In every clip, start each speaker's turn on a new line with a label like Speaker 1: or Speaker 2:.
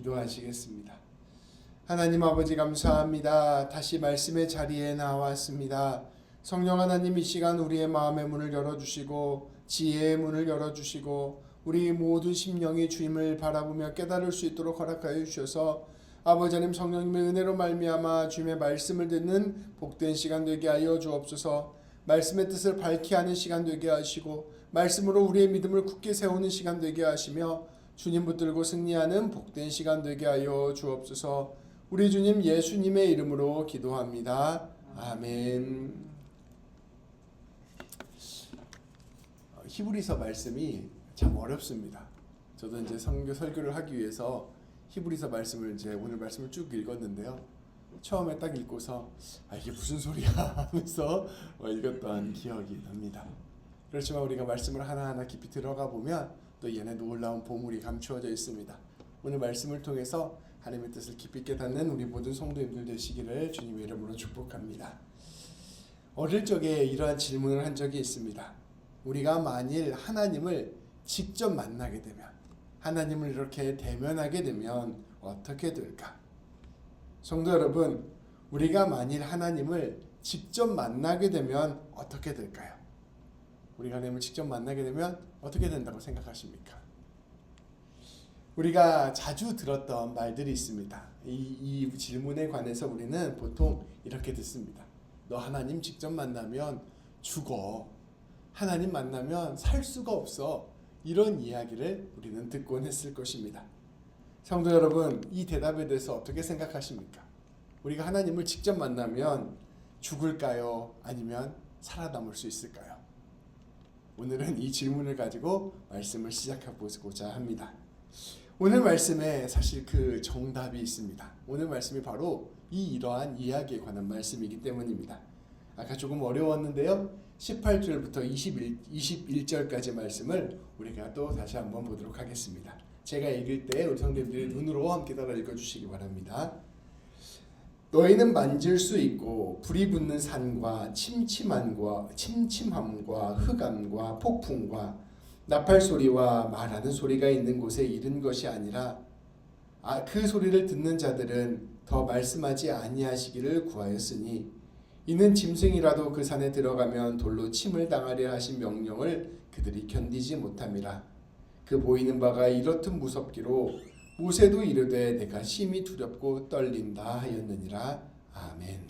Speaker 1: 기도하시겠습니다. 하나님 아버지 감사합니다. 다시 말씀의 자리에 나왔습니다. 성령 하나님, 이 시간 우리의 마음의 문을 열어주시고 지혜의 문을 열어주시고 우리 모든 심령이 주님을 바라보며 깨달을 수 있도록 허락하여 주셔서 아버지 하나님, 성령님의 은혜로 말미암아 주님의 말씀을 듣는 복된 시간 되게 하여 주옵소서. 말씀의 뜻을 밝히 하는 시간 되게 하시고 말씀으로 우리의 믿음을 굳게 세우는 시간 되게 하시며 주님 붙들고 승리하는 복된 시간 되게 하여 주옵소서. 우리 주님 예수님의 이름으로 기도합니다. 아멘. 히브리서 말씀이 참 어렵습니다. 저도 이제 설교를 하기 위해서 히브리서 말씀을 오늘 말씀을 쭉 읽었는데요. 처음에 딱 읽고서 이게 무슨 소리야 하면서 읽었던 기억이 납니다. 그렇지만 우리가 말씀을 하나하나 깊이 들어가 보면 또 얘네 놀라운 보물이 감추어져 있습니다. 오늘 말씀을 통해서 하나님의 뜻을 깊이 깨닫는 우리 모든 성도님들 되시기를 주님의 이름으로 축복합니다. 어릴 적에 이러한 질문을 한 적이 있습니다. 우리가 만일 하나님을 직접 만나게 되면, 하나님을 이렇게 대면하게 되면 어떻게 될까? 성도 여러분, 우리가 만일 하나님을 직접 만나게 되면 어떻게 될까요? 우리가 하나님을 직접 만나게 되면 어떻게 된다고 생각하십니까? 우리가 자주 들었던 말들이 있습니다. 이 질문에 관해서 우리는 보통 이렇게 듣습니다. 너 하나님 직접 만나면 죽어. 하나님 만나면 살 수가 없어. 이런 이야기를 우리는 듣곤 했을 것입니다. 성도 여러분, 이 대답에 대해서 어떻게 생각하십니까? 우리가 하나님을 직접 만나면 죽을까요? 아니면 살아남을 수 있을까요? 오늘은 이 질문을 가지고 말씀을 시작해보고자 합니다. 오늘 말씀에 사실 그 정답이 있습니다. 오늘 말씀이 바로 이러한 이야기에 관한 말씀이기 때문입니다. 아까 조금 어려웠는데요. 18절부터 21절까지 말씀을 우리가 또 다시 한번 보도록 하겠습니다. 제가 읽을 때 우리 성도님들이 눈으로 함께 따라 읽어주시기 바랍니다. 너희는 만질 수 있고 불이 붙는 산과 침침함과 흑암과 폭풍과 나팔 소리와 말하는 소리가 있는 곳에 이른 것이 아니라 그 소리를 듣는 자들은 더 말씀하지 아니하시기를 구하였으니 이는 짐승이라도 그 산에 들어가면 돌로 침을 당하려 하신 명령을 그들이 견디지 못함이라. 그 보이는 바가 이렇듯 무섭기로 모세도 이르되 내가 심히 두렵고 떨린다 하였느니라. 아멘.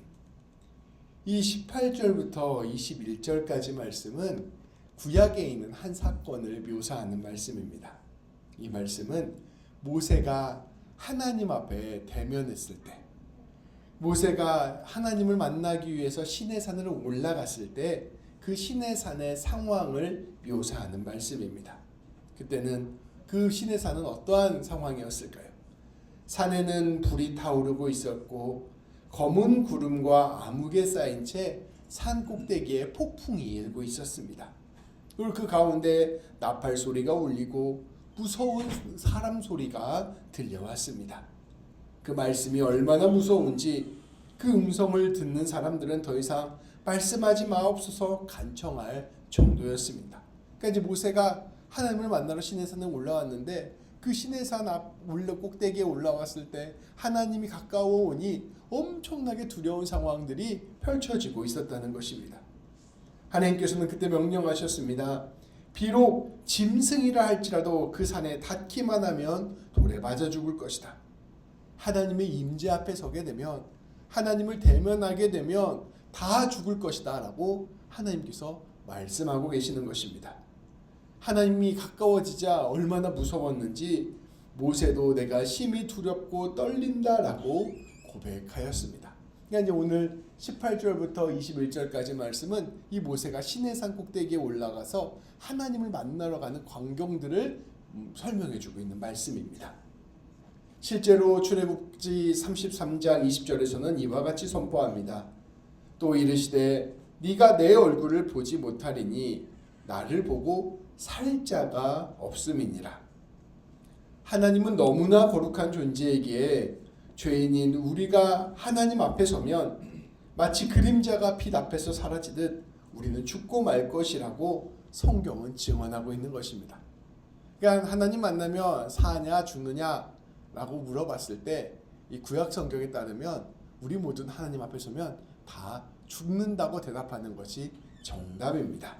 Speaker 1: 이 18절부터 21절까지 말씀은 구약에 있는 한 사건을 묘사하는 말씀입니다. 이 말씀은 모세가 하나님 앞에 대면했을 때, 모세가 하나님을 만나기 위해서 시내산으로 올라갔을 때 그 시내산의 상황을 묘사하는 말씀입니다. 그때는 그 시내산은 어떠한 상황이었을까요? 산에는 불이 타오르고 있었고 검은 구름과 암흑에 쌓인 채 산 꼭대기에 폭풍이 일고 있었습니다. 그리고 그 가운데 나팔 소리가 울리고 무서운 사람 소리가 들려왔습니다. 그 말씀이 얼마나 무서운지 그 음성을 듣는 사람들은 더 이상 말씀하지 마옵소서 간청할 정도였습니다. 그러니까 이제 모세가 하나님을 만나러 시내산에 올라왔는데 그 시내산 앞 꼭대기에 올라왔을 때 하나님이 가까워 오니 엄청나게 두려운 상황들이 펼쳐지고 있었다는 것입니다. 하나님께서는 그때 명령하셨습니다. 비록 짐승이라 할지라도 그 산에 닿기만 하면 돌에 맞아 죽을 것이다. 하나님의 임재 앞에 서게 되면, 하나님을 대면하게 되면 다 죽을 것이다 라고 하나님께서 말씀하고 계시는 것입니다. 하나님이 가까워지자 얼마나 무서웠는지 모세도 내가 심히 두렵고 떨린다 라고 고백하였습니다. 그러니까 이제 오늘 18절부터 21절까지 말씀은 이 모세가 시내산 꼭대기에 올라가서 하나님을 만나러 가는 광경들을 설명해 주고 있는 말씀입니다. 실제로 출애굽기 33장 20절에서는 이와 같이 선포합니다. 또 이르시되 네가 내 얼굴을 보지 못하리니 나를 보고 살 자가 없음이니라. 하나님은 너무나 거룩한 존재이기에 죄인인 우리가 하나님 앞에 서면 마치 그림자가 빛 앞에서 사라지듯 우리는 죽고 말 것이라고 성경은 증언하고 있는 것입니다. 그러니까 하나님 만나면 사냐 죽느냐 라고 물어봤을 때 이 구약 성경에 따르면 우리 모두는 하나님 앞에 서면 다 죽는다고 대답하는 것이 정답입니다.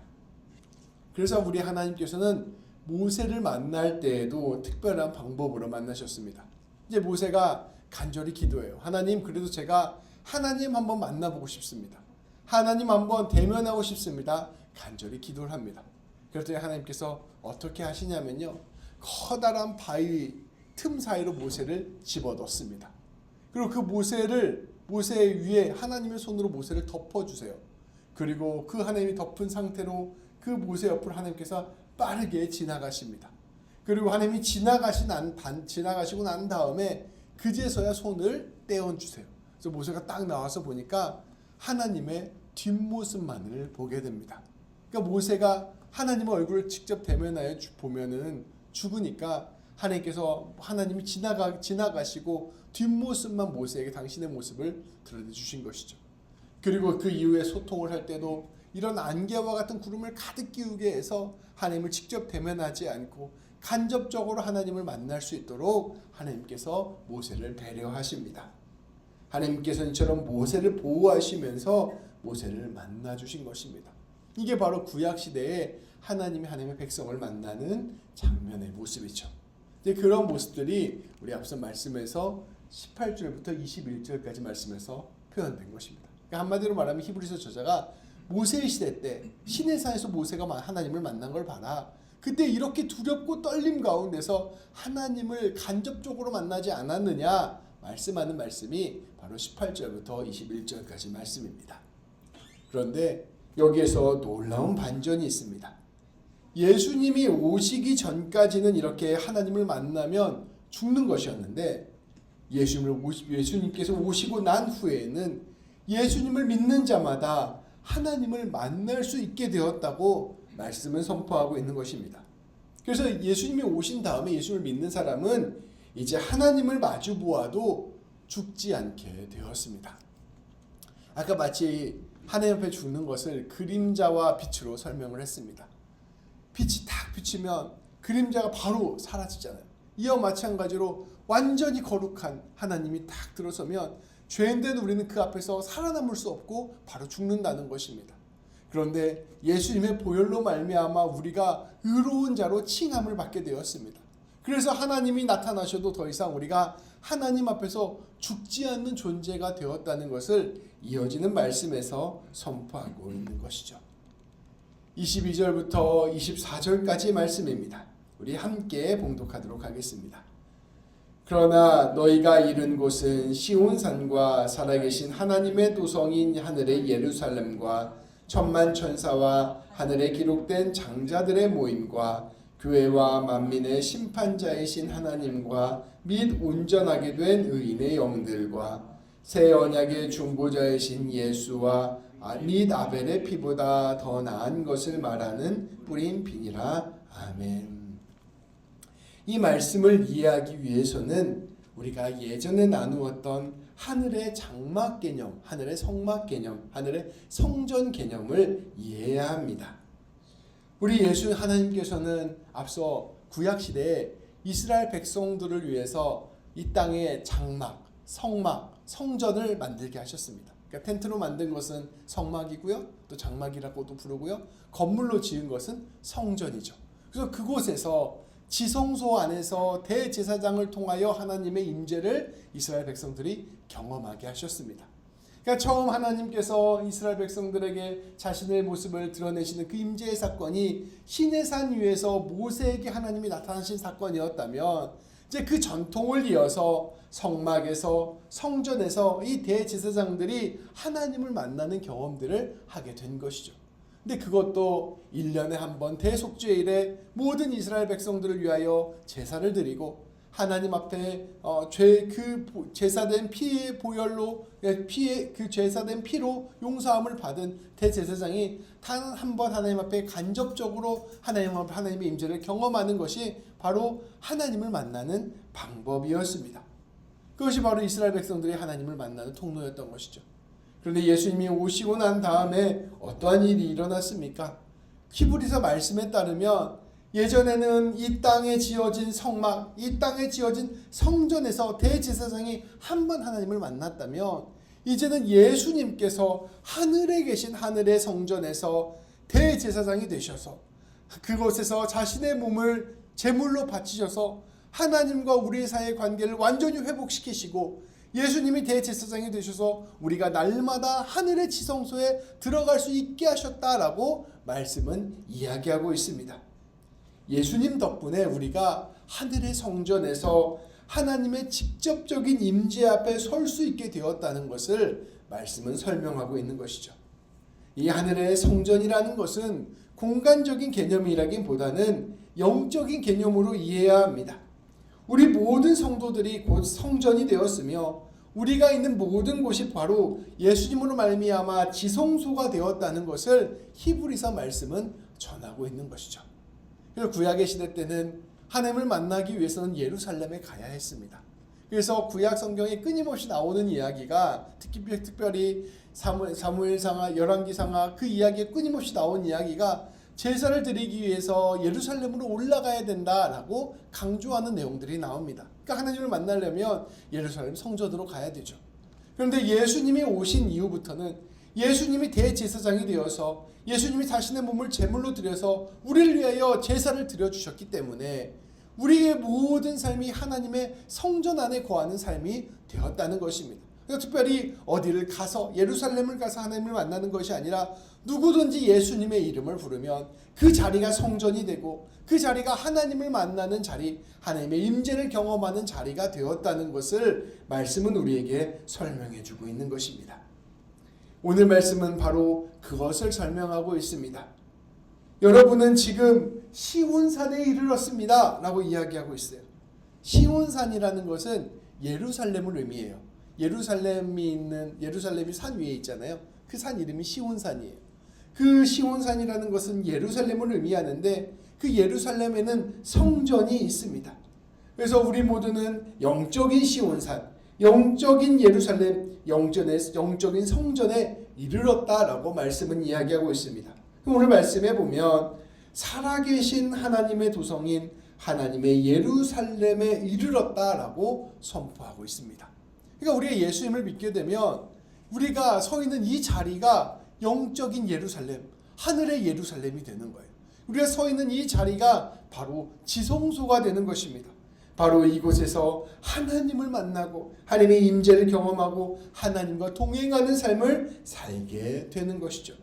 Speaker 1: 그래서 우리 하나님께서는 모세를 만날 때에도 특별한 방법으로 만나셨습니다. 이제 모세가 간절히 기도해요. 하나님, 그래도 제가 하나님 한번 만나보고 싶습니다. 하나님 한번 대면하고 싶습니다. 간절히 기도를 합니다. 그랬더니 하나님께서 어떻게 하시냐면요, 커다란 바위 틈 사이로 모세를 집어넣습니다. 그리고 그 모세 위에 하나님의 손으로 모세를 덮어주세요. 그리고 그 하나님이 덮은 상태로 그 모세 옆을 하나님께서 빠르게 지나가십니다. 그리고 하나님이 지나가시고 난 다음에 그제서야 손을 떼어주세요. 그래서 모세가 딱 나와서 보니까 하나님의 뒷모습만을 보게 됩니다. 그러니까 모세가 하나님의 얼굴을 직접 대면하여 보면은 죽으니까 하나님께서 하나님이 지나가시고 뒷모습만 모세에게 당신의 모습을 드러내 주신 것이죠. 그리고 그 이후에 소통을 할 때도 이런 안개와 같은 구름을 가득 끼우게 해서 하나님을 직접 대면하지 않고 간접적으로 하나님을 만날 수 있도록 하나님께서 모세를 배려하십니다. 하나님께서는 이처럼 모세를 보호하시면서 모세를 만나 주신 것입니다. 이게 바로 구약시대에 하나님의 백성을 만나는 장면의 모습이죠. 그런 모습들이 우리 앞서 말씀에서 18절부터 21절까지 말씀에서 표현된 것입니다. 그러니까 한마디로 말하면 히브리서 저자가 모세의 시대 때 시내산에서 모세가 하나님을 만난 걸 봐라. 그때 이렇게 두렵고 떨림 가운데서 하나님을 간접적으로 만나지 않았느냐 말씀하는 말씀이 바로 18절부터 21절까지 말씀입니다. 그런데 여기에서 놀라운 반전이 있습니다. 예수님이 오시기 전까지는 이렇게 하나님을 만나면 죽는 것이었는데 예수님께서 오시고 난 후에는 예수님을 믿는 자마다 하나님을 만날 수 있게 되었다고 말씀을 선포하고 있는 것입니다. 그래서 예수님이 오신 다음에 예수님을 믿는 사람은 이제 하나님을 마주 보아도 죽지 않게 되었습니다. 아까 마치 하나님 앞에 죽는 것을 그림자와 빛으로 설명을 했습니다. 빛이 탁 비치면 그림자가 바로 사라지잖아요. 이와 마찬가지로 완전히 거룩한 하나님이 딱 들어서면 죄인된 우리는 그 앞에서 살아남을 수 없고 바로 죽는다는 것입니다. 그런데 예수님의 보혈로 말미암아 우리가 의로운 자로 칭함을 받게 되었습니다. 그래서 하나님이 나타나셔도 더 이상 우리가 하나님 앞에서 죽지 않는 존재가 되었다는 것을 이어지는 말씀에서 선포하고 있는 것이죠. 22절부터 24절까지 말씀입니다. 우리 함께 봉독하도록 하겠습니다. 그러나 너희가 이른 곳은 시온산과 살아계신 하나님의 도성인 하늘의 예루살렘과 천만 천사와 하늘에 기록된 장자들의 모임과 교회와 만민의 심판자이신 하나님과 및 온전하게 된 의인의 영들과 새 언약의 중보자이신 예수와 및 아벨의 피보다 더 나은 것을 말하는 뿌린 비니라. 아멘. 이 말씀을 이해하기 위해서는 우리가 예전에 나누었던 하늘의 장막 개념, 하늘의 성막 개념, 하늘의 성전 개념을 이해해야 합니다. 우리 예수 하나님께서는 앞서 구약시대에 이스라엘 백성들을 위해서 이 땅에 장막, 성막, 성전을 만들게 하셨습니다. 그러니까 텐트로 만든 것은 성막이고요. 또 장막이라고도 부르고요. 건물로 지은 것은 성전이죠. 그래서 그곳에서 지성소 안에서 대제사장을 통하여 하나님의 임재를 이스라엘 백성들이 경험하게 하셨습니다. 그러니까 처음 하나님께서 이스라엘 백성들에게 자신의 모습을 드러내시는 그 임재의 사건이 시내산 위에서 모세에게 하나님이 나타나신 사건이었다면 이제 그 전통을 이어서 성막에서 성전에서 이 대제사장들이 하나님을 만나는 경험들을 하게 된 것이죠. 근데 그것도 1년에 한 번 대속죄일에 모든 이스라엘 백성들을 위하여 제사를 드리고 하나님 앞에 제사된 피의 보혈로 그 제사된 피로 용서함을 받은 대제사장이 단 한 번 하나님 앞에 간접적으로 하나님의 임재를 경험하는 것이 바로 하나님을 만나는 방법이었습니다. 그것이 바로 이스라엘 백성들이 하나님을 만나는 통로였던 것이죠. 그런데 예수님이 오시고 난 다음에 어떠한 일이 일어났습니까? 히브리서 말씀에 따르면 예전에는 이 땅에 지어진 성막, 이 땅에 지어진 성전에서 대제사장이 한 번 하나님을 만났다면, 이제는 예수님께서 하늘에 계신 하늘의 성전에서 대제사장이 되셔서 그곳에서 자신의 몸을 제물로 바치셔서 하나님과 우리 사이의 관계를 완전히 회복시키시고, 예수님이 대제사장이 되셔서 우리가 날마다 하늘의 지성소에 들어갈 수 있게 하셨다라고 말씀은 이야기하고 있습니다. 예수님 덕분에 우리가 하늘의 성전에서 하나님의 직접적인 임재 앞에 설 수 있게 되었다는 것을 말씀은 설명하고 있는 것이죠. 이 하늘의 성전이라는 것은 공간적인 개념이라기보다는 영적인 개념으로 이해해야 합니다. 우리 모든 성도들이 곧 성전이 되었으며, 우리가 있는 모든 곳이 바로 예수님으로 말미암아 지성소가 되었다는 것을 히브리서 말씀은 전하고 있는 것이죠. 그래서 구약의 시대 때는 하나님을 만나기 위해서는 예루살렘에 가야 했습니다. 그래서 구약 성경에 끊임없이 나오는 이야기가, 특별히 사무엘상하, 열왕기상하, 그 이야기에 끊임없이 나온 이야기가 제사를 드리기 위해서 예루살렘으로 올라가야 된다라고 강조하는 내용들이 나옵니다. 그러니까 하나님을 만나려면 예루살렘 성전으로 가야 되죠. 그런데 예수님이 오신 이후부터는 예수님이 대제사장이 되어서 예수님이 자신의 몸을 제물로 드려서 우리를 위하여 제사를 드려주셨기 때문에 우리의 모든 삶이 하나님의 성전 안에 거하는 삶이 되었다는 것입니다. 그래서 특별히 어디를 가서, 예루살렘을 가서 하나님을 만나는 것이 아니라 누구든지 예수님의 이름을 부르면 그 자리가 성전이 되고, 그 자리가 하나님을 만나는 자리, 하나님의 임재를 경험하는 자리가 되었다는 것을 말씀은 우리에게 설명해 주고 있는 것입니다. 오늘 말씀은 바로 그것을 설명하고 있습니다. 여러분은 지금 시온산에 이르렀습니다 라고 이야기하고 있어요. 시온산이라는 것은 예루살렘을 의미해요. 예루살렘이 산 위에 있잖아요. 그 산 이름이 시온산이에요. 그 시온산이라는 것은 예루살렘을 의미하는데, 그 예루살렘에는 성전이 있습니다. 그래서 우리 모두는 영적인 시온산, 영적인 예루살렘, 영적인 성전에 이르렀다라고 말씀은 이야기하고 있습니다. 오늘 말씀에 보면 살아계신 하나님의 도성인 하나님의 예루살렘에 이르렀다라고 선포하고 있습니다. 그러니까 우리가 예수님을 믿게 되면 우리가 서 있는 이 자리가 영적인 예루살렘, 하늘의 예루살렘이 되는 거예요. 우리가 서 있는 이 자리가 바로 지성소가 되는 것입니다. 바로 이곳에서 하나님을 만나고 하나님의 임재를 경험하고 하나님과 동행하는 삶을 살게 되는 것이죠.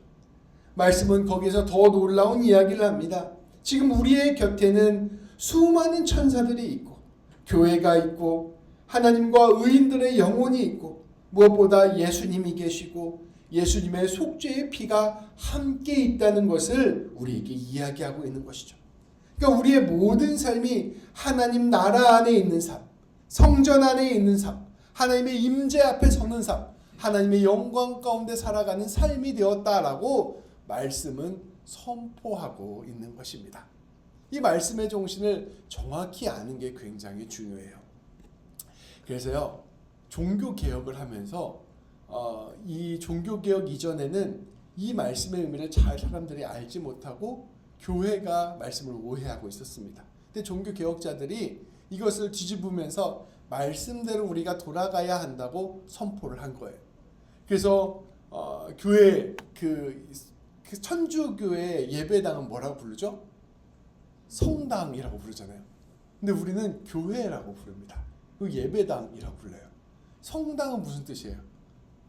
Speaker 1: 말씀은 거기서 더 놀라운 이야기를 합니다. 지금 우리의 곁에는 수많은 천사들이 있고, 교회가 있고, 하나님과 의인들의 영혼이 있고, 무엇보다 예수님이 계시고 예수님의 속죄의 피가 함께 있다는 것을 우리에게 이야기하고 있는 것이죠. 그러니까 우리의 모든 삶이 하나님 나라 안에 있는 삶, 성전 안에 있는 삶, 하나님의 임재 앞에 서는 삶, 하나님의 영광 가운데 살아가는 삶이 되었다라고 말씀은 선포하고 있는 것입니다. 이 말씀의 정신을 정확히 아는 게 굉장히 중요해요. 그래서요, 종교개혁을 하면서 이 종교개혁 이전에는 이 말씀의 의미를 잘 사람들이 알지 못하고 교회가 말씀을 오해하고 있었습니다. 근데 종교개혁자들이 이것을 뒤집으면서 말씀대로 우리가 돌아가야 한다고 선포를 한 거예요. 그래서 교회 그 천주교의 예배당은 뭐라고 부르죠? 성당이라고 부르잖아요. 근데 우리는 교회라고 부릅니다. 그 예배당이라고 불러요. 성당은 무슨 뜻이에요?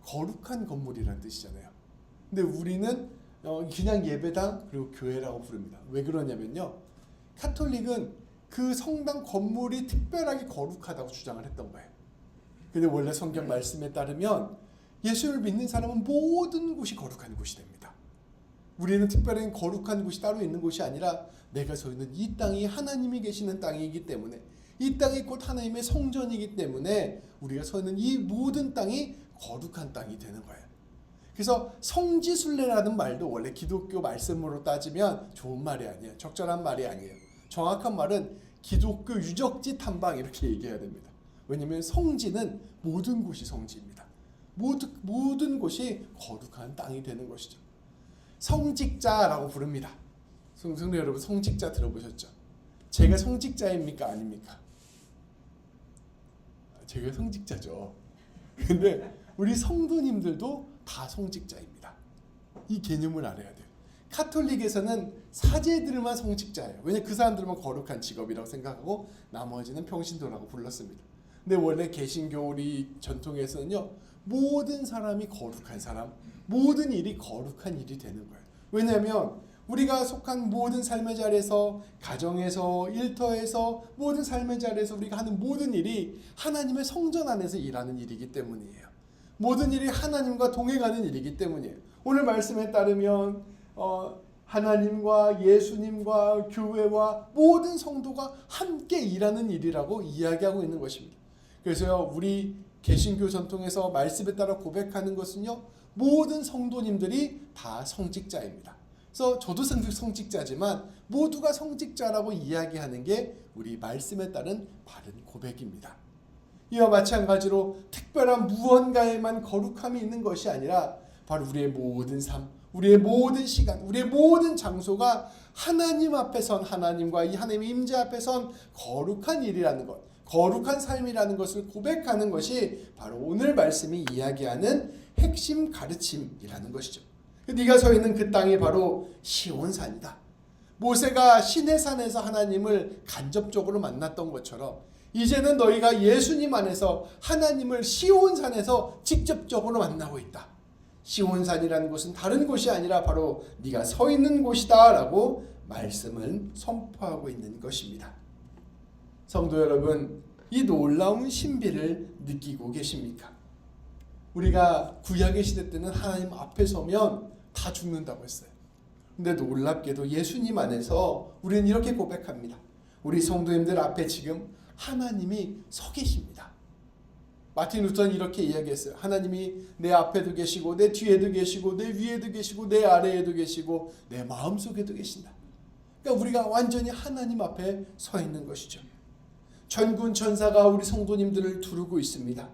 Speaker 1: 거룩한 건물이라는 뜻이잖아요. 근데 우리는 그냥 예배당 그리고 교회라고 부릅니다. 왜 그러냐면요, 카톨릭은 그 성당 건물이 특별하게 거룩하다고 주장을 했던 거예요. 근데 원래 성경 말씀에 따르면 예수를 믿는 사람은 모든 곳이 거룩한 곳이 됩니다. 우리는 특별히 거룩한 곳이 따로 있는 곳이 아니라 내가 서 있는 이 땅이 하나님이 계시는 땅이기 때문에, 이 땅이 곧 하나님의 성전이기 때문에 우리가 서 있는 이 모든 땅이 거룩한 땅이 되는 거예요. 그래서 성지순례라는 말도 원래 기독교 말씀으로 따지면 좋은 말이 아니에요. 적절한 말이 아니에요. 정확한 말은 기독교 유적지 탐방 이렇게 얘기해야 됩니다. 왜냐하면 성지는 모든 곳이 성지입니다. 모든 곳이 거룩한 땅이 되는 것이죠. 성직자라고 부릅니다. 성도 여러분, 성직자 들어보셨죠? 제가 성직자입니까? 아닙니까? 제가 성직자죠. 근데 우리 성도님들도 다 성직자입니다. 이 개념을 알아야 돼요. 카톨릭에서는 사제들만 성직자예요. 왜냐하면 그 사람들만 거룩한 직업이라고 생각하고 나머지는 평신도라고 불렀습니다. 근데 원래 개신교 우리 전통에서는요, 모든 사람이 거룩한 사람, 모든 일이 거룩한 일이 되는 거예요. 왜냐하면 우리가 속한 모든 삶의 자리에서, 가정에서, 일터에서, 모든 삶의 자리에서 우리가 하는 모든 일이 하나님의 성전 안에서 일하는 일이기 때문이에요. 모든 일이 하나님과 동행하는 일이기 때문이에요. 오늘 말씀에 따르면 하나님과 예수님과 교회와 모든 성도가 함께 일하는 일이라고 이야기하고 있는 것입니다. 그래서 우리 개신교 전통에서 말씀에 따라 고백하는 것은요, 모든 성도님들이 다 성직자입니다. 그래서 저도 성직자지만 모두가 성직자라고 이야기하는 게 우리 말씀에 따른 바른 고백입니다. 이와 마찬가지로 특별한 무언가에만 거룩함이 있는 것이 아니라 바로 우리의 모든 삶, 우리의 모든 시간, 우리의 모든 장소가 하나님 앞에 선, 하나님과 이 하나님의 임재 앞에 선 거룩한 일이라는 것, 거룩한 삶이라는 것을 고백하는 것이 바로 오늘 말씀이 이야기하는 핵심 가르침이라는 것이죠. 네가 서 있는 그 땅이 바로 시온산이다. 모세가 시내산에서 하나님을 간접적으로 만났던 것처럼 이제는 너희가 예수님 안에서 하나님을 시온산에서 직접적으로 만나고 있다. 시온산이라는 곳은 다른 곳이 아니라 바로 네가 서 있는 곳이다 라고 말씀을 선포하고 있는 것입니다. 성도 여러분, 이 놀라운 신비를 느끼고 계십니까? 우리가 구약의 시대 때는 하나님 앞에 서면 다 죽는다고 했어요. 근데 놀랍게도 예수님 안에서 우리는 이렇게 고백합니다. 우리 성도님들 앞에 지금 하나님이 서 계십니다. 마틴 루터는 이렇게 이야기했어요. 하나님이 내 앞에도 계시고 내 뒤에도 계시고 내 위에도 계시고 내 아래에도 계시고 내 마음속에도 계신다. 그러니까 우리가 완전히 하나님 앞에 서 있는 것이죠. 천군 천사가 우리 성도님들을 두르고 있습니다.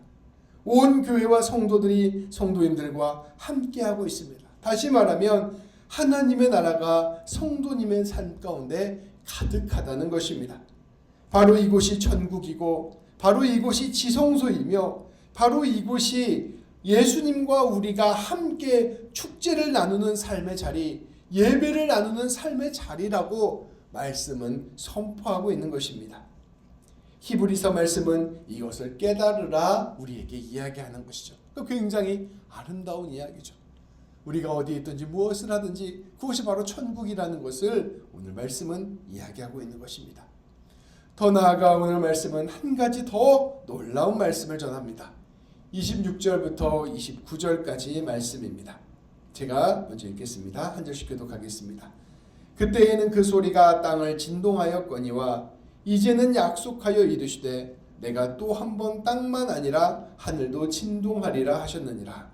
Speaker 1: 온 교회와 성도들이 성도님들과 함께하고 있습니다. 다시 말하면 하나님의 나라가 성도님의 삶 가운데 가득하다는 것입니다. 바로 이곳이 천국이고 바로 이곳이 지성소이며 바로 이곳이 예수님과 우리가 함께 축제를 나누는 삶의 자리, 예배를 나누는 삶의 자리라고 말씀은 선포하고 있는 것입니다. 히브리서 말씀은 이것을 깨달으라 우리에게 이야기하는 것이죠. 굉장히 아름다운 이야기죠. 우리가 어디에 있든지 무엇을 하든지 그것이 바로 천국이라는 것을 오늘 말씀은 이야기하고 있는 것입니다. 더 나아가 오늘 말씀은 한 가지 더 놀라운 말씀을 전합니다. 26절부터 29절까지의 말씀입니다. 제가 먼저 읽겠습니다. 한 절씩 교독하겠습니다. 그때에는 그 소리가 땅을 진동하였거니와 이제는 약속하여 이르시되 내가 또 한 번 땅만 아니라 하늘도 진동하리라 하셨느니라.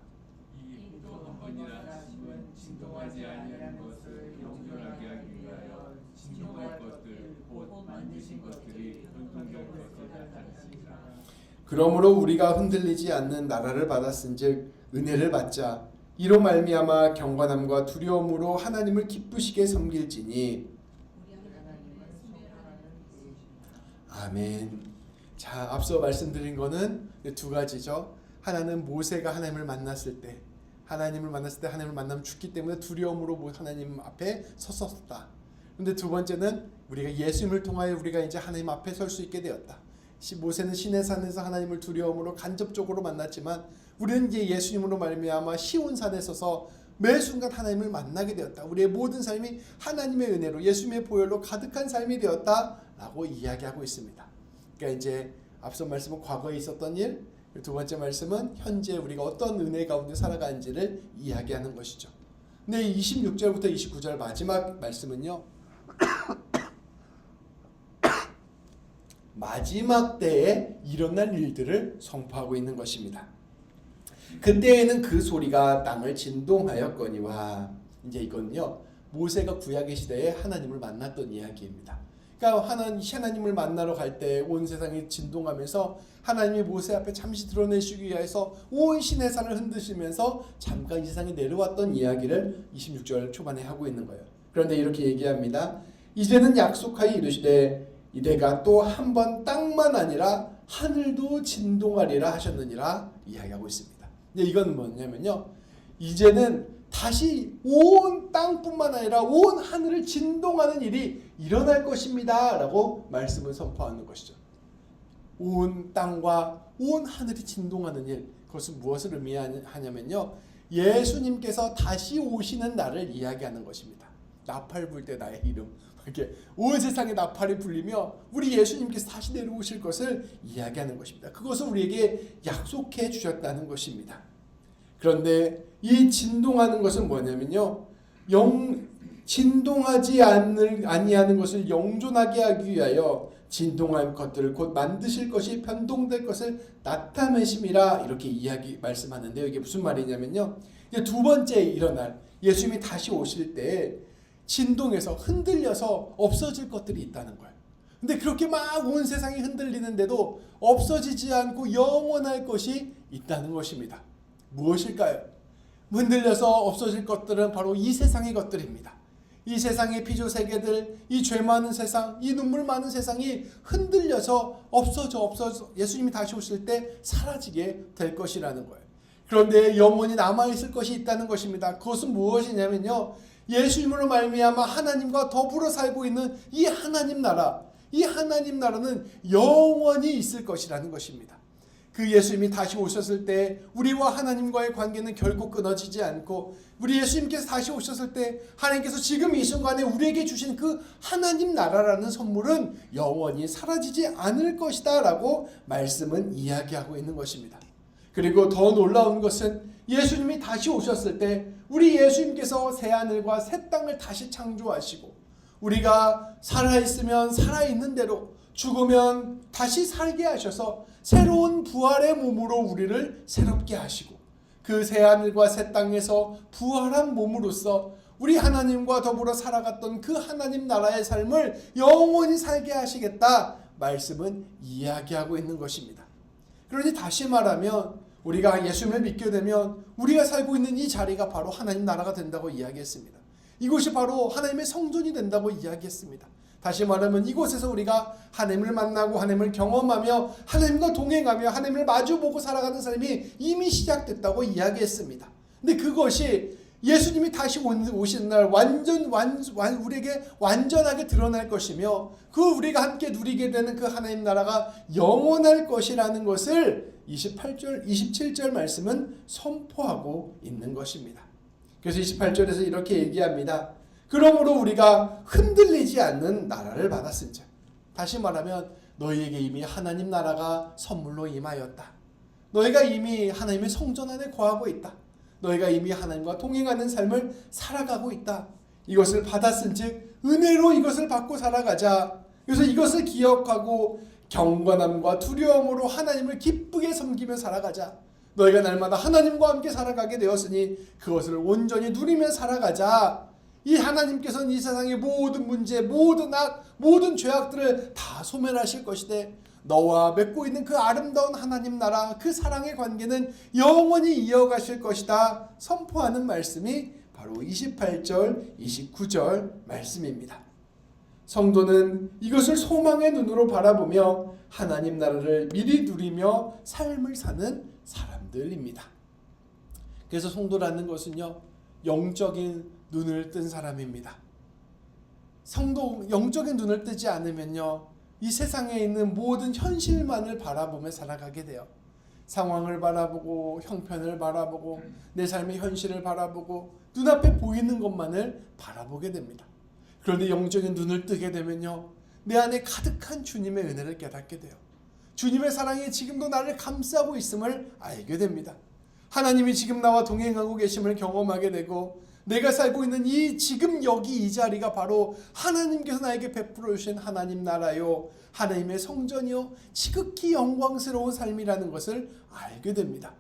Speaker 2: 진동하지 아니하는 것을 영존하게 하기 위하여 진동할 것들 곧 만드신 것들이 분통될 것을 나타내시리라.
Speaker 1: 그러므로 우리가 흔들리지 않는 나라를 받았은즉 은혜를 받자. 이로 말미암아 경건함과 두려움으로 하나님을 기쁘시게 섬길지니. 아멘. 자, 앞서 말씀드린 거는 두 가지죠. 하나는 모세가 하나님을 만났을 때 하나님을 만나면 죽기 때문에 두려움으로 하나님 앞에 섰었다. 그런데 두 번째는 우리가 예수님을 통하여 우리가 이제 하나님 앞에 설 수 있게 되었다. 모세는 시내산에서 하나님을 두려움으로 간접적으로 만났지만 우리는 이제 예수님으로 말미암아 시온산에 서서 매 순간 하나님을 만나게 되었다. 우리의 모든 삶이 하나님의 은혜로 예수님의 보혈로 가득한 삶이 되었다라고 이야기하고 있습니다. 그러니까 이제 앞선 말씀은 과거에 있었던 일, 두 번째 말씀은 현재 우리가 어떤 은혜 가운데 살아가는지를 이야기하는 것이죠. 근데 26절부터 29절 마지막 말씀은요. 마지막 때에 일어날 일들을 선포하고 있는 것입니다. 그때에는 그 소리가 땅을 진동하였거니와, 이제 이건요 모세가 구약의 시대에 하나님을 만났던 이야기입니다. 그러니까 하나님을 만나러 갈 때 온 세상이 진동하면서 하나님이 모세 앞에 잠시 드러내시기 위해서 온 시내산을 흔드시면서 잠깐 이 세상에 내려왔던 이야기를 26절 초반에 하고 있는 거예요. 그런데 이렇게 얘기합니다. 이제는 약속하여 이르시되 이대가 또 한 번 땅만 아니라 하늘도 진동하리라 하셨느니라 이야기하고 있습니다. 이건 뭐냐면요, 이제는 다시 온 땅뿐만 아니라 온 하늘을 진동하는 일이 일어날 것입니다 라고 말씀을 선포하는 것이죠. 온 땅과 온 하늘이 진동하는 일, 그것은 무엇을 의미하냐면요, 예수님께서 다시 오시는 날을 이야기하는 것입니다. 나팔 불 때 나의 이름, 이렇게 온 세상에 나팔이 불리며 우리 예수님께서 다시 내려오실 것을 이야기하는 것입니다. 그것을 우리에게 약속해 주셨다는 것입니다. 그런데 이 진동하는 것은 뭐냐면요, 진동하지 아니하는 것을 영존하게 하기 위하여 진동할 것들을 곧 만드실 것이 변동될 것을 나타내심이라 이렇게 말씀하는데요. 이게 무슨 말이냐면요, 이제 두 번째 일어날 예수님이 다시 오실 때 진동해서 흔들려서 없어질 것들이 있다는 거예요. 근데 그렇게 막 온 세상이 흔들리는데도 없어지지 않고 영원할 것이 있다는 것입니다. 무엇일까요? 흔들려서 없어질 것들은 바로 이 세상의 것들입니다. 이 세상의 피조세계들, 이 죄 많은 세상, 이 눈물 많은 세상이 흔들려서 없어져 예수님이 다시 오실 때 사라지게 될 것이라는 거예요. 그런데 영원히 남아있을 것이 있다는 것입니다. 그것은 무엇이냐면요, 예수님으로 말미암아 하나님과 더불어 살고 있는 이 하나님 나라, 이 하나님 나라는 영원히 있을 것이라는 것입니다. 그 예수님이 다시 오셨을 때 우리와 하나님과의 관계는 결코 끊어지지 않고, 우리 예수님께서 다시 오셨을 때 하나님께서 지금 이 순간에 우리에게 주신 그 하나님 나라라는 선물은 영원히 사라지지 않을 것이다 라고 말씀은 이야기하고 있는 것입니다. 그리고 더 놀라운 것은 예수님이 다시 오셨을 때 우리 예수님께서 새하늘과 새 땅을 다시 창조하시고, 우리가 살아있으면 살아있는 대로, 죽으면 다시 살게 하셔서 새로운 부활의 몸으로 우리를 새롭게 하시고, 그 새하늘과 새 땅에서 부활한 몸으로써 우리 하나님과 더불어 살아갔던 그 하나님 나라의 삶을 영원히 살게 하시겠다 말씀은 이야기하고 있는 것입니다. 그러니 다시 말하면 우리가 예수님을 믿게 되면 우리가 살고 있는 이 자리가 바로 하나님 나라가 된다고 이야기했습니다. 이곳이 바로 하나님의 성전이 된다고 이야기했습니다. 다시 말하면 이곳에서 우리가 하나님을 만나고 하나님을 경험하며 하나님과 동행하며 하나님을 마주보고 살아가는 삶이 이미 시작됐다고 이야기했습니다. 근데 그것이 예수님이 다시 오시는 날 우리에게 완전하게 드러날 것이며, 그 우리가 함께 누리게 되는 그 하나님 나라가 영원할 것이라는 것을 28절, 27절 말씀은 선포하고 있는 것입니다. 그래서 28절에서 이렇게 얘기합니다. 그러므로 우리가 흔들리지 않는 나라를 받았은즉, 다시 말하면 너희에게 이미 하나님 나라가 선물로 임하였다. 너희가 이미 하나님의 성전 안에 거하고 있다. 너희가 이미 하나님과 동행하는 삶을 살아가고 있다. 이것을 받았은즉 은혜로 이것을 받고 살아가자. 그래서 이것을 기억하고 경건함과 두려움으로 하나님을 기쁘게 섬기며 살아가자. 너희가 날마다 하나님과 함께 살아가게 되었으니 그것을 온전히 누리며 살아가자. 이 하나님께서는 이 세상의 모든 문제, 모든 악, 모든 죄악들을 다 소멸하실 것이되, 너와 맺고 있는 그 아름다운 하나님 나라, 그 사랑의 관계는 영원히 이어가실 것이다 선포하는 말씀이 바로 28절, 29절 말씀입니다. 성도는 이것을 소망의 눈으로 바라보며 하나님 나라를 미리 누리며 삶을 사는 사람들입니다. 그래서 성도라는 것은요, 영적인 눈을 뜬 사람입니다. 성도 영적인 눈을 뜨지 않으면요, 이 세상에 있는 모든 현실만을 바라보며 살아가게 돼요. 상황을 바라보고 형편을 바라보고 내 삶의 현실을 바라보고 눈앞에 보이는 것만을 바라보게 됩니다. 그런데 영적인 눈을 뜨게 되면요, 내 안에 가득한 주님의 은혜를 깨닫게 돼요. 주님의 사랑이 지금도 나를 감싸고 있음을 알게 됩니다. 하나님이 지금 나와 동행하고 계심을 경험하게 되고, 내가 살고 있는 이 지금 여기 이 자리가 바로 하나님께서 나에게 베풀어 주신 하나님 나라요, 하나님의 성전이요, 지극히 영광스러운 삶이라는 것을 알게 됩니다.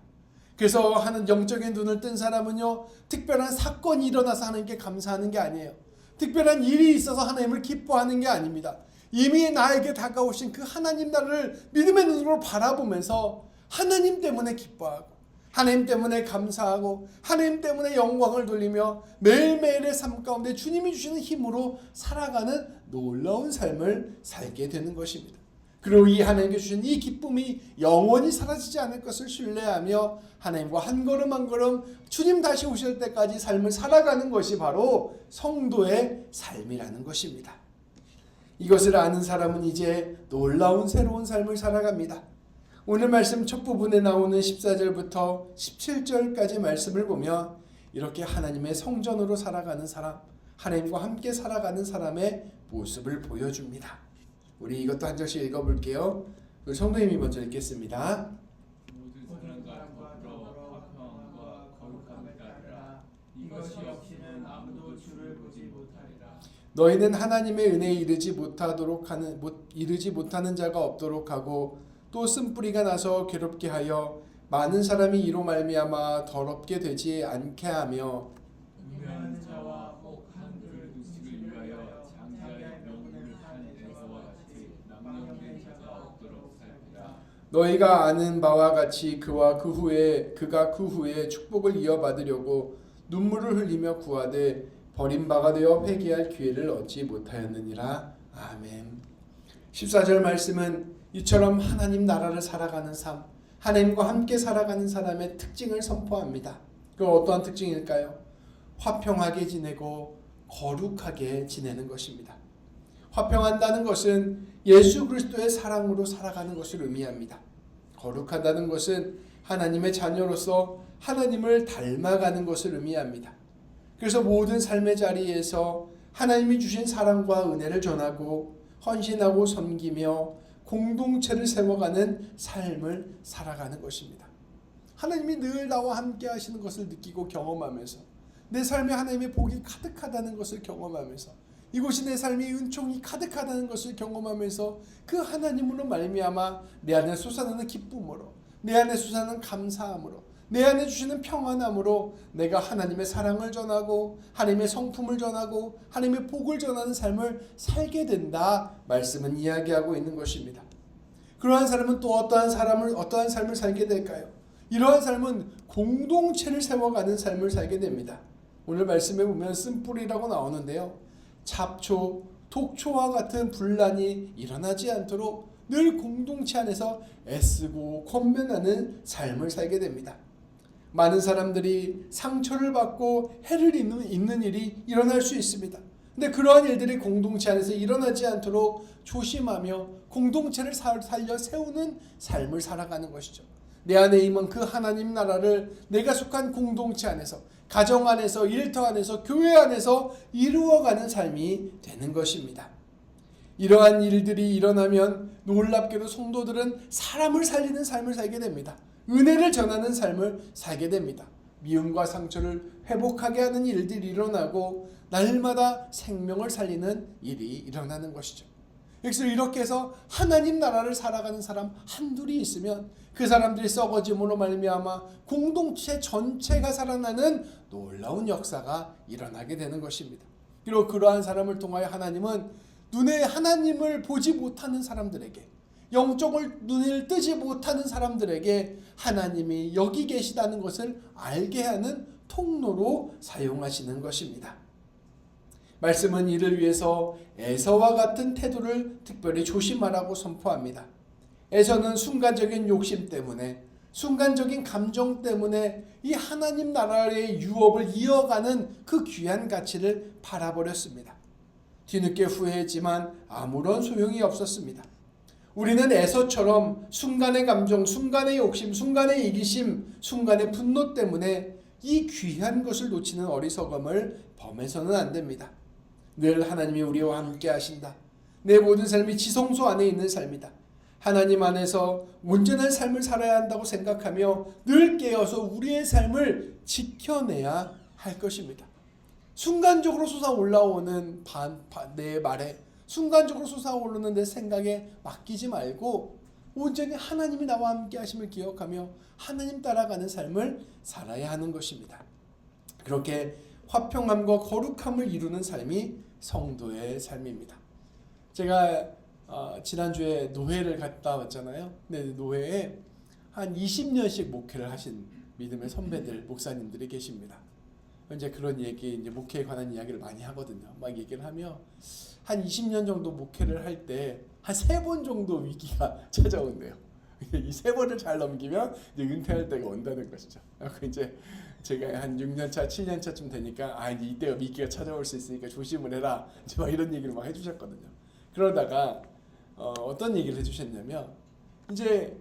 Speaker 1: 그래서 하는 영적인 눈을 뜬 사람은요, 특별한 사건이 일어나서 하나님께 감사하는 게 아니에요. 특별한 일이 있어서 하나님을 기뻐하는 게 아닙니다. 이미 나에게 다가오신 그 하나님 나라를 믿음의 눈으로 바라보면서 하나님 때문에 기뻐하고, 하나님 때문에 감사하고 하나님 때문에 영광을 돌리며 매일매일의 삶 가운데 주님이 주시는 힘으로 살아가는 놀라운 삶을 살게 되는 것입니다. 그리고 이 하나님께 주신 이 기쁨이 영원히 사라지지 않을 것을 신뢰하며 하나님과 한 걸음 한 걸음 주님 다시 오실 때까지 삶을 살아가는 것이 바로 성도의 삶이라는 것입니다. 이것을 아는 사람은 이제 놀라운 새로운 삶을 살아갑니다. 오늘 말씀 첫 부분에 나오는 14절부터 17절까지 말씀을 보면 이렇게 하나님의 성전으로 살아가는 사람, 하나님과 함께 살아가는 사람의 모습을 보여줍니다. 우리 이것도 한 절씩 읽어볼게요. 우리 성도님이 먼저 읽겠습니다.
Speaker 2: 모든 사람과 더불어 화평과 거룩함을 따르라. 이것이 없이는 아무도 주를 보지 못하리라.
Speaker 1: 너희는 하나님의 은혜에 이르지 못하는 자가 없도록 하고 또 쓴뿌리가 나서 괴롭게 하여 많은 사람이 이로 말미암아 더럽게 되지 않게 하며
Speaker 2: 음행하는 자와 한 그릇 음식을 위하여 장자의 명분을 한 에서와 같이 남용된 자가 없도록 살피라.
Speaker 1: 너희가 아는 바와 같이 그가 그 후에 축복을 이어받으려고 눈물을 흘리며 구하되 버린 바가 되어 회개할 기회를 얻지 못하였느니라. 아멘. 14절 말씀은 이처럼 하나님 나라를 살아가는 삶, 하나님과 함께 살아가는 사람의 특징을 선포합니다. 그 어떠한 특징일까요? 화평하게 지내고 거룩하게 지내는 것입니다. 화평한다는 것은 예수 그리스도의 사랑으로 살아가는 것을 의미합니다. 거룩하다는 것은 하나님의 자녀로서 하나님을 닮아가는 것을 의미합니다. 그래서 모든 삶의 자리에서 하나님이 주신 사랑과 은혜를 전하고 헌신하고 섬기며 공동체를 세워가는 삶을 살아가는 것입니다. 하나님이 늘 나와 함께 하시는 것을 느끼고 경험하면서 내 삶에 하나님의 복이 가득하다는 것을 경험하면서 이곳이 내 삶의 은총이 가득하다는 것을 경험하면서 그 하나님으로 말미암아 내 안에 솟아나는 기쁨으로, 내 안에 솟아나는 감사함으로, 내 안에 주시는 평안함으로 내가 하나님의 사랑을 전하고 하나님의 성품을 전하고 하나님의 복을 전하는 삶을 살게 된다 말씀은 이야기하고 있는 것입니다. 그러한 사람은 또 어떠한 삶을 살게 될까요? 이러한 삶은 공동체를 세워가는 삶을 살게 됩니다. 오늘 말씀에 보면 쓴뿌리라고 나오는데요. 잡초, 독초와 같은 분란이 일어나지 않도록 늘 공동체 안에서 애쓰고 권면하는 삶을 살게 됩니다. 많은 사람들이 상처를 받고 해를 입는 일이 일어날 수 있습니다. 근데 그러한 일들이 공동체 안에서 일어나지 않도록 조심하며 공동체를 살려 세우는 삶을 살아가는 것이죠. 내 안에 임한 그 하나님 나라를 내가 속한 공동체 안에서, 가정 안에서, 일터 안에서, 교회 안에서 이루어가는 삶이 되는 것입니다. 이러한 일들이 일어나면 놀랍게도 성도들은 사람을 살리는 삶을 살게 됩니다. 은혜를 전하는 삶을 살게 됩니다. 미움과 상처를 회복하게 하는 일들이 일어나고 날마다 생명을 살리는 일이 일어나는 것이죠. 그래서 이렇게 해서 하나님 나라를 살아가는 사람 한둘이 있으면 그 사람들이 썩어짐으로 말미암아 공동체 전체가 살아나는 놀라운 역사가 일어나게 되는 것입니다. 그리고 그러한 사람을 통하여 하나님은 눈에 하나님을 보지 못하는 사람들에게, 영적을 눈을 뜨지 못하는 사람들에게 하나님이 여기 계시다는 것을 알게 하는 통로로 사용하시는 것입니다. 말씀은 이를 위해서 에서와 같은 태도를 특별히 조심하라고 선포합니다. 에서는 순간적인 욕심 때문에, 순간적인 감정 때문에 이 하나님 나라의 유업을 이어가는 그 귀한 가치를 팔아버렸습니다. 뒤늦게 후회했지만 아무런 소용이 없었습니다. 우리는 에서처럼 순간의 감정, 순간의 욕심, 순간의 이기심, 순간의 분노 때문에 이 귀한 것을 놓치는 어리석음을 범해서는 안 됩니다. 늘 하나님이 우리와 함께 하신다. 내 모든 삶이 지성소 안에 있는 삶이다. 하나님 안에서 온전한 삶을 살아야 한다고 생각하며 늘 깨어서 우리의 삶을 지켜내야 할 것입니다. 순간적으로 솟아올라오는 내 말에, 순간적으로 솟아오르는 내 생각에 맡기지 말고 온전히 하나님이 나와 함께 하심을 기억하며 하나님 따라가는 삶을 살아야 하는 것입니다. 그렇게 화평함과 거룩함을 이루는 삶이 성도의 삶입니다. 제가 지난주에 노회를 갔다 왔잖아요. 근데 노회에 한 20년씩 목회를 하신 믿음의 선배들, 목사님들이 계십니다. 이제 그런 얘기, 이제 목회에 관한 이야기를 많이 하거든요. 막 얘기를 하며 한 20년 정도 목회를 할 때 한 3번 정도 위기가 찾아온대요. 이 3번을 잘 넘기면 이제 은퇴할 때가 온다는 것이죠. 그 이제 제가 한 6년차, 7년차쯤 되니까 이제 이때가 위기가 찾아올 수 있으니까 조심을 해라. 이제 막 이런 얘기를 막 해주셨거든요. 그러다가 어떤 얘기를 해주셨냐면 이제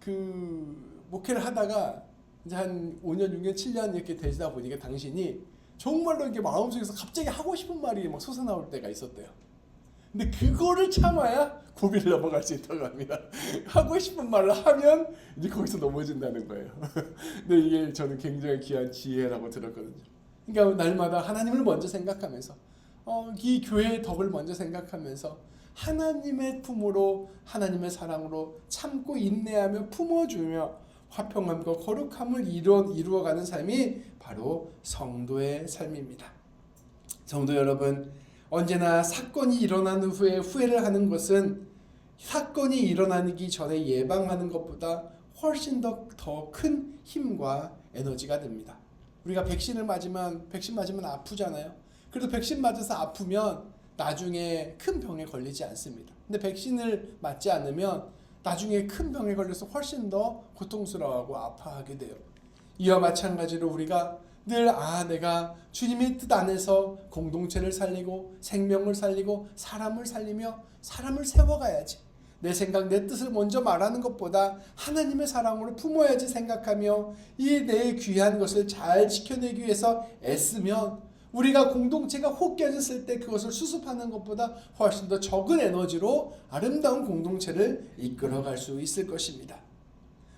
Speaker 1: 그 목회를 하다가 이제 한 5년, 6년, 7년 이렇게 되다 보니까 당신이 정말로 이게 마음속에서 갑자기 하고 싶은 말이 막 솟아나올 때가 있었대요. 근데 그거를 참아야 고비를 넘어갈 수 있다고 합니다. 하고 싶은 말을 하면 이제 거기서 넘어진다는 거예요. 근데 이게 저는 굉장히 귀한 지혜라고 들었거든요. 그러니까 날마다 하나님을 먼저 생각하면서 이 교회의 덕을 먼저 생각하면서 하나님의 품으로 하나님의 사랑으로 참고 인내하며 품어주며 화평함과 거룩함을 이루어가는 삶이 바로 성도의 삶입니다. 성도 여러분, 언제나 사건이 일어난 후에 후회를 하는 것은 사건이 일어나기 전에 예방하는 것보다 훨씬 더 큰 힘과 에너지가 됩니다. 우리가 백신 맞으면 아프잖아요. 그래도 백신 맞아서 아프면 나중에 큰 병에 걸리지 않습니다. 근데 백신을 맞지 않으면 나중에 큰 병에 걸려서 훨씬 더 고통스러워하고 아파하게 돼요. 이와 마찬가지로 우리가 늘 내가 주님의 뜻 안에서 공동체를 살리고 생명을 살리고 사람을 살리며 사람을 세워가야지. 내 생각, 내 뜻을 먼저 말하는 것보다 하나님의 사랑으로 품어야지 생각하며 이 내 귀한 것을 잘 지켜내기 위해서 애쓰면 우리가 공동체가 혹겨졌을 때 그것을 수습하는 것보다 훨씬 더 적은 에너지로 아름다운 공동체를 이끌어갈 수 있을 것입니다.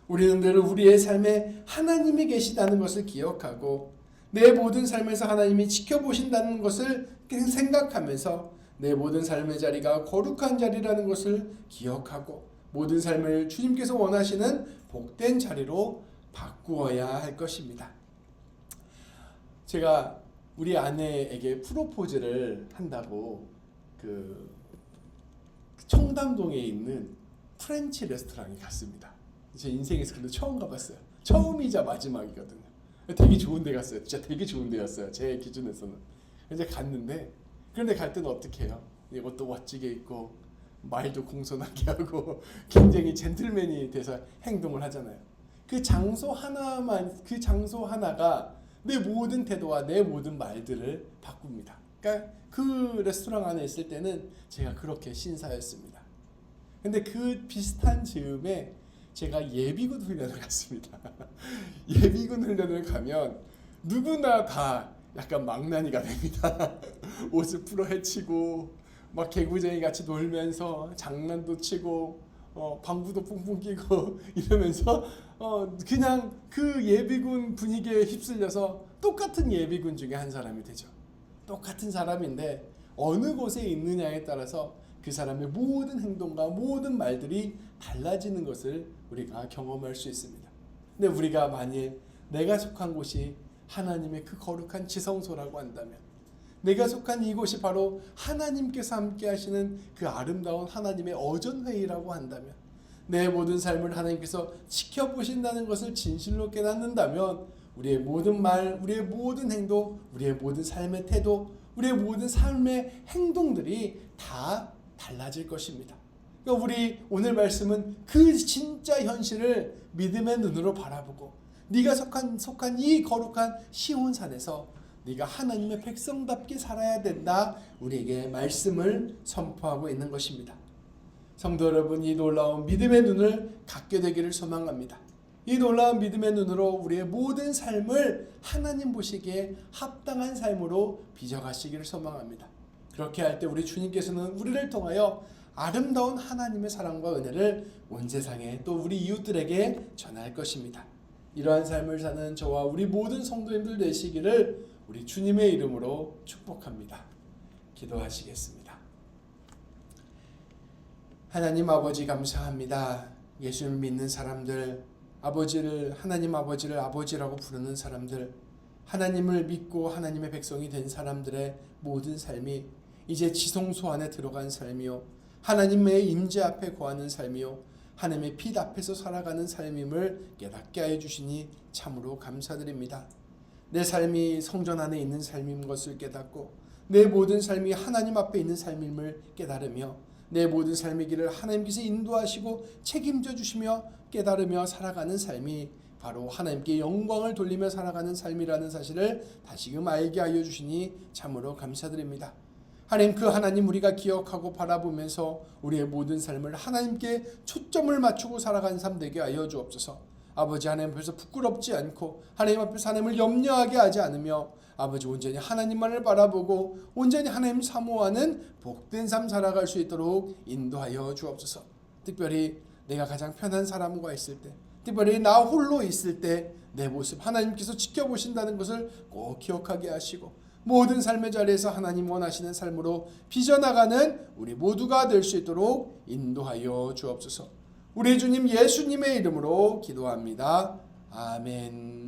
Speaker 1: 우리는 늘 우리의 삶에 하나님이 계시다는 것을 기억하고 내 모든 삶에서 하나님이 지켜보신다는 것을 생각하면서 내 모든 삶의 자리가 거룩한 자리라는 것을 기억하고 모든 삶을 주님께서 원하시는 복된 자리로 바꾸어야 할 것입니다. 제가 우리 아내에게 프로포즈를 한다고 그 청담동에 있는 프렌치 레스토랑에 갔습니다. 제 인생에서 근데 처음 가봤어요. 처음이자 마지막이거든요. 되게 좋은 데 갔어요. 진짜 되게 좋은 데였어요. 제 기준에서는. 이제 갔는데 그런데 갈 때는 어떻게 해요? 이것도 멋지게 입고 말도 공손하게 하고 굉장히 젠틀맨이 돼서 행동을 하잖아요. 그 장소 하나가 내 모든 태도와 내 모든 말들을 바꿉니다. 그러니까 그 레스토랑 안에 있을 때는 제가 그렇게 신사였습니다. 근데 그 비슷한 즈음에 제가 예비군 훈련을 갔습니다. 예비군 훈련을 가면 누구나 다 약간 망나니가 됩니다. 옷을 풀어 헤치고 막 개구쟁이 같이 놀면서 장난도 치고 방구도 뿡뿡 끼고 이러면서 그냥 그 예비군 분위기에 휩쓸려서 똑같은 예비군 중에 한 사람이 되죠. 똑같은 사람인데 어느 곳에 있느냐에 따라서 그 사람의 모든 행동과 모든 말들이 달라지는 것을 우리가 경험할 수 있습니다. 근데 우리가 만일 내가 속한 곳이 하나님의 그 거룩한 지성소라고 한다면 내가 속한 이곳이 바로 하나님께서 함께 하시는 그 아름다운 하나님의 어전회의라고 한다면 내 모든 삶을 하나님께서 지켜보신다는 것을 진실로 깨닫는다면 우리의 모든 말, 우리의 모든 행동, 우리의 모든 삶의 태도, 우리의 모든 삶의 행동들이 다 달라질 것입니다. 그러니까 우리 오늘 말씀은 그 진짜 현실을 믿음의 눈으로 바라보고 네가 속한 이 거룩한 시온산에서 네가 하나님의 백성답게 살아야 된다. 우리에게 말씀을 선포하고 있는 것입니다. 성도 여러분, 이 놀라운 믿음의 눈을 갖게 되기를 소망합니다. 이 놀라운 믿음의 눈으로 우리의 모든 삶을 하나님 보시기에 합당한 삶으로 빚어가시기를 소망합니다. 그렇게 할 때 우리 주님께서는 우리를 통하여 아름다운 하나님의 사랑과 은혜를 온 세상에 또 우리 이웃들에게 전할 것입니다. 이러한 삶을 사는 저와 우리 모든 성도님들 되시기를 우리 주님의 이름으로 축복합니다. 기도하시겠습니다. 하나님 아버지 감사합니다. 예수를 믿는 사람들, 하나님 아버지를 아버지라고 부르는 사람들, 하나님을 믿고 하나님의 백성이 된 사람들의 모든 삶이 이제 지성소 안에 들어간 삶이요, 하나님의 임재 앞에 거하는 삶이요, 하나님의 빛 앞에서 살아가는 삶임을 깨닫게 하여 주시니 참으로 감사드립니다. 내 삶이 성전 안에 있는 삶인 것을 깨닫고 내 모든 삶이 하나님 앞에 있는 삶임을 깨달으며 내 모든 삶의 길을 하나님께서 인도하시고 책임져 주시며 깨달으며 살아가는 삶이 바로 하나님께 영광을 돌리며 살아가는 삶이라는 사실을 다시금 알게 하여 주시니 참으로 감사드립니다. 하나님, 그 하나님 우리가 기억하고 바라보면서 우리의 모든 삶을 하나님께 초점을 맞추고 살아가는 삶 되게 하여 주옵소서. 아버지, 하나님 앞에서 부끄럽지 않고 하나님 앞에서 하나님을 염려하게 하지 않으며 아버지 온전히 하나님만을 바라보고 온전히 하나님 사모하는 복된 삶 살아갈 수 있도록 인도하여 주옵소서. 특별히 내가 가장 편한 사람과 있을 때, 특별히 나 홀로 있을 때 내 모습 하나님께서 지켜보신다는 것을 꼭 기억하게 하시고 모든 삶의 자리에서 하나님 원하시는 삶으로 빚어나가는 우리 모두가 될 수 있도록 인도하여 주옵소서. 우리 주님 예수님의 이름으로 기도합니다. 아멘.